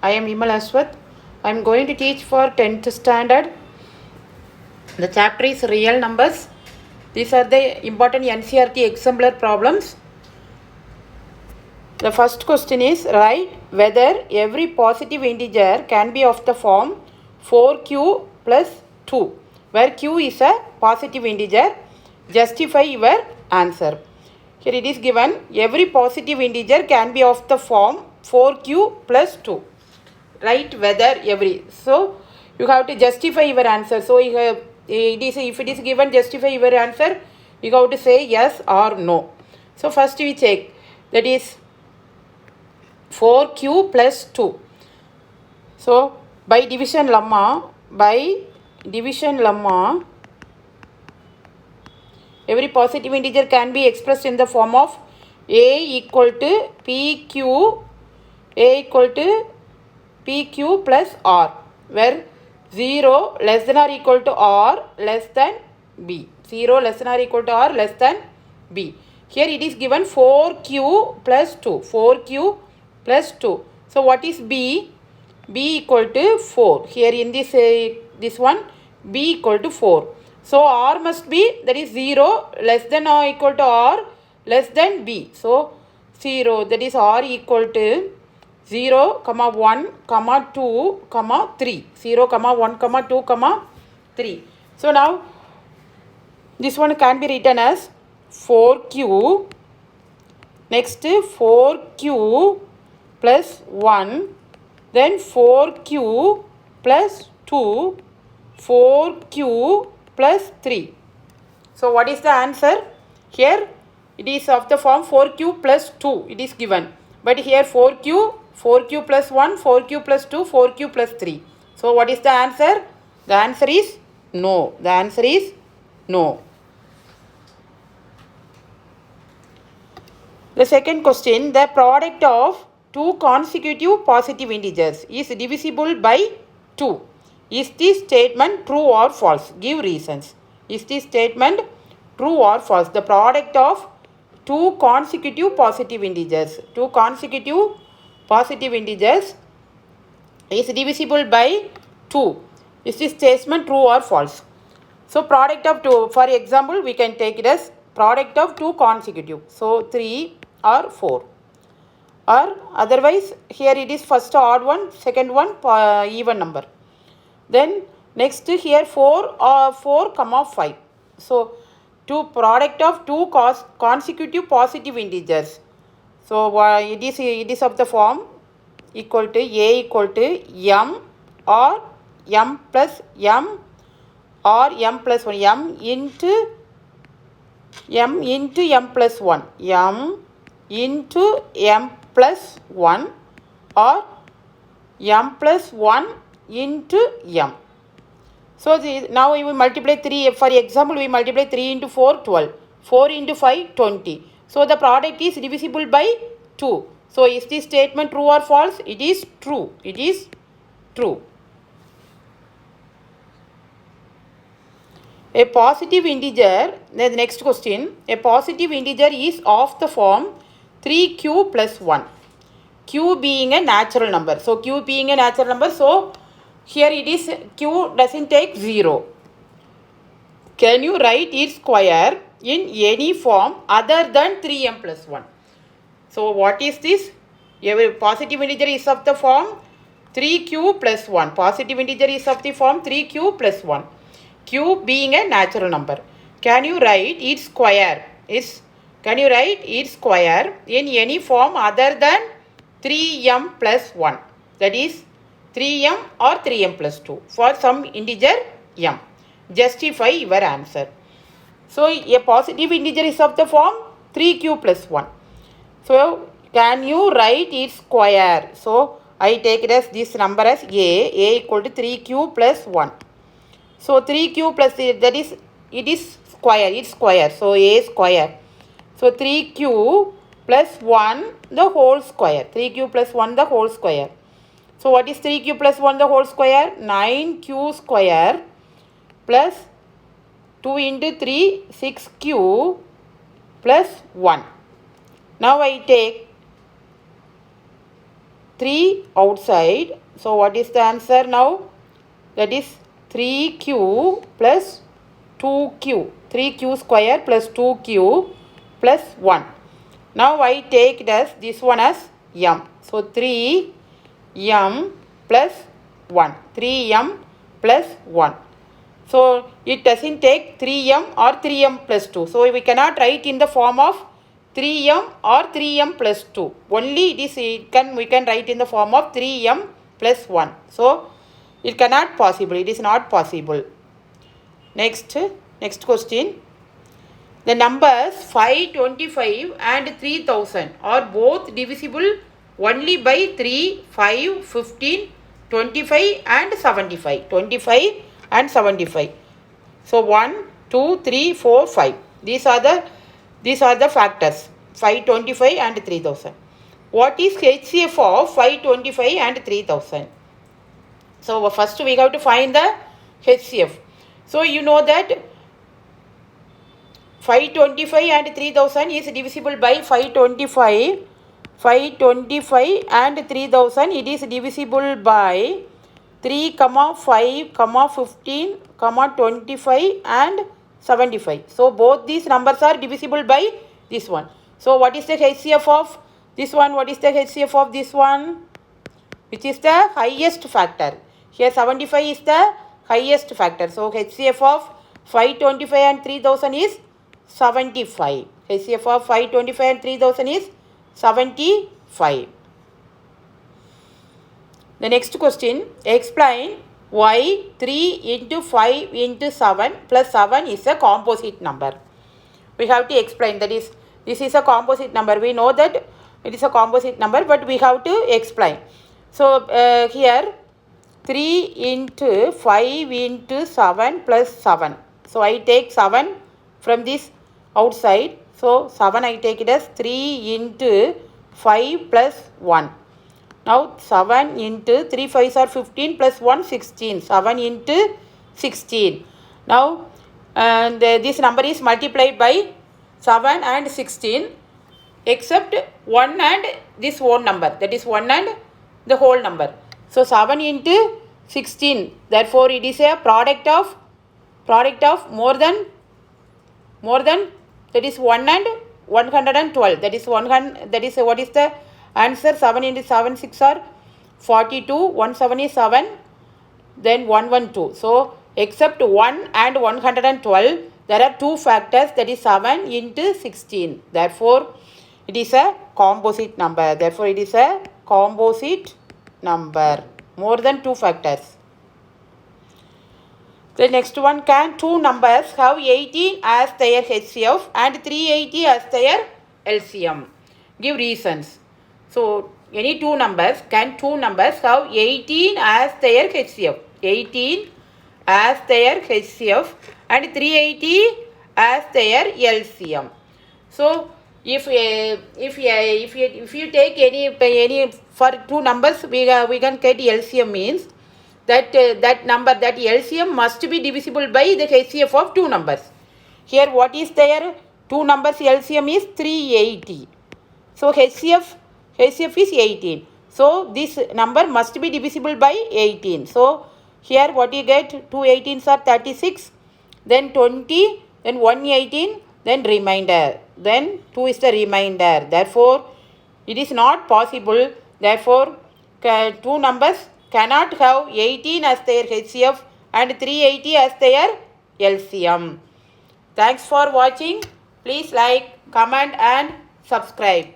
I am Imal Aswath. I am going to teach for 10th standard. The chapter is real numbers. These are the important NCERT exemplar problems. The first question is, write whether every positive integer can be of the form 4q plus 2, where q is a positive integer. Justify your answer. Here it is given, every positive integer can be of the form 4q plus 2. Write whether every. So you have to justify your answer. So you have, if it is given, justify your answer, you have to say yes or no. So first we check, that is 4q plus 2. So by division lemma, every positive integer can be expressed in the form of a equal to pq plus r, where 0 less than or equal to r less than b. 0 less than or equal to r less than b. Here it is given 4q plus 2. 4q plus 2. So what is b? B equal to 4. Here in this one, b equal to 4. So r must be, that is 0 less than or equal to r less than b. So 0, that is r equal to 0, 1, 2, 3. 0, 1, 2, 3. So now this one can be written as 4q. Next 4q plus 1. Then 4q plus 2. 4q plus 3. So what is the answer? Here it is of the form 4q plus 2. It is given. But here 4q plus 1, 4q plus 2, 4q plus 3. So what is the answer? The answer is no. The answer is no. The second question, the product of two consecutive positive integers is divisible by 2. Is this statement true or false? Give reasons. Is this statement true or false? The product of two consecutive positive integers. Two consecutive positive integers is divisible by 2. Is this statement true or false? So product of two, for example, we can take it as product of two consecutive. So 3 or 4. Or otherwise, here it is first odd one, second one even number. Then next here 4 or 4, 5. So two product of two consecutive positive integers. So it is of the form equal to a equal to m or m plus m or m plus 1, m into m plus 1, m into m plus 1 or m plus 1 into m. So now we will multiply 3. For example, we multiply 3 into 4, 12. 4 into 5, 20. So the product is divisible by 2. So is this statement true or false? It is true. It is true. A positive integer, the next question, a positive integer is of the form 3q plus 1. Q being a natural number. So q being a natural number, so here it is q doesn't take 0. Can you write its square in any form other than 3m plus 1? So what is this? Every positive integer is of the form 3q plus 1. Positive integer is of the form 3q plus 1. Q being a natural number. Can you write its square? Can you write its square in any form other than 3m plus 1? That is 3m or 3m plus 2 for some integer m. Justify your answer. So a positive integer is of the form 3q plus 1. So can you write its square? So I take it as this number as a equal to 3q plus 1. So 3q plus, that is, it is square, it's square. So a square. So 3q plus 1 the whole square. 3q plus 1 the whole square. So what is 3q plus 1 the whole square? 9q square plus 2 into 3, 6q plus 1. Now I take 3 outside. So what is the answer now? That is 3q plus 2q. 3q square plus 2q plus 1. Now I take it as this one as m. So 3m plus 1. 3m plus 1. So it doesn't take 3m or 3m plus 2. So we cannot write in the form of 3m or 3m plus 2. Only we can write in the form of 3m plus 1. So it cannot possible. It is not possible. Next question. The numbers 525 and 3000 are both divisible only by 3, 5, 15, 25 and 75. 25 and 75. So 1, 2, 3, 4, 5. These are the factors. 525 and 3000. What is HCF of 525 and 3000? So first we have to find the HCF. So you know that 525 and 3000 is divisible by 525. 525 and 3000 it is divisible by 3, 5, 15, 25 and 75. So both these numbers are divisible by this one. So what is the HCF of this one? What is the HCF of this one? Which is the highest factor. Here 75 is the highest factor. So HCF of 525 and 3000 is 75. HCF of 525 and 3000 is 75. The next question, explain why 3 into 5 into 7 plus 7 is a composite number. We have to explain, that is, this is a composite number. We know that it is a composite number, but we have to explain. So here 3 into 5 into 7 plus 7. So I take 7 from this outside. So 7 I take it as 3 into 5 plus 1. Now 7 into 3 5s are 15 plus 1 16. 7 into 16. Now this number is multiplied by 7 and 16 except 1 and this whole number. That is 1 and the whole number. So 7 into 16. Therefore it is a product of more than that is 1 and 112. That is 100. That is what is the answer? 7 into 7 6 are 42. 1 7 is 7. Then 112. So except 1 and 112, there are two factors, that is 7 into 16. Therefore it is a composite number. Therefore it is a composite number. More than two factors. The next one, can two numbers have 18 as their HCF and 380 as their LCM? Give reasons. So any two numbers, can two numbers have 18 as their HCF? 18 as their HCF and 380 as their LCM. So if you take any for two numbers, we can get LCM means that that number, that LCM must be divisible by the HCF of two numbers. Here what is there? Two numbers LCM is 380. So HCF is 18. So this number must be divisible by 18. So here what you get? 2 18s are 36. Then 20. Then 118. Then remainder. Then 2 is the remainder. Therefore it is not possible. Therefore two numbers cannot have 18 as their HCF and 380 as their LCM. Thanks for watching. Please like, comment and subscribe.